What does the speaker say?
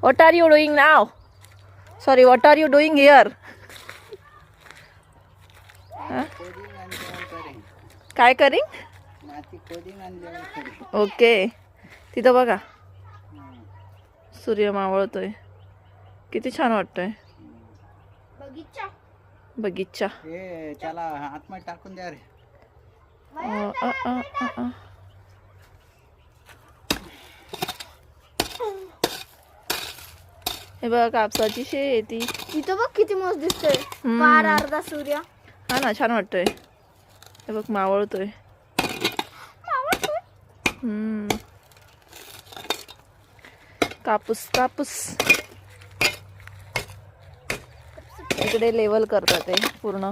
What are you doing now? Sorry, what are you doing here? काय करिंग? Okay. तिथं बघा सूर्य मावळतोय. किती छान वाटतंय. बगीचा. चला आतमध्ये टाकून द्या रे. हे बघ कापसाची शेती. इथं बघ किती मस्त दिसतोय. पार अर्धा सूर्य. हा ना छान वाटतोय. हे बघ मावळतोय. कापूस कापूस. इकडे लेवल करतात ते पूर्ण.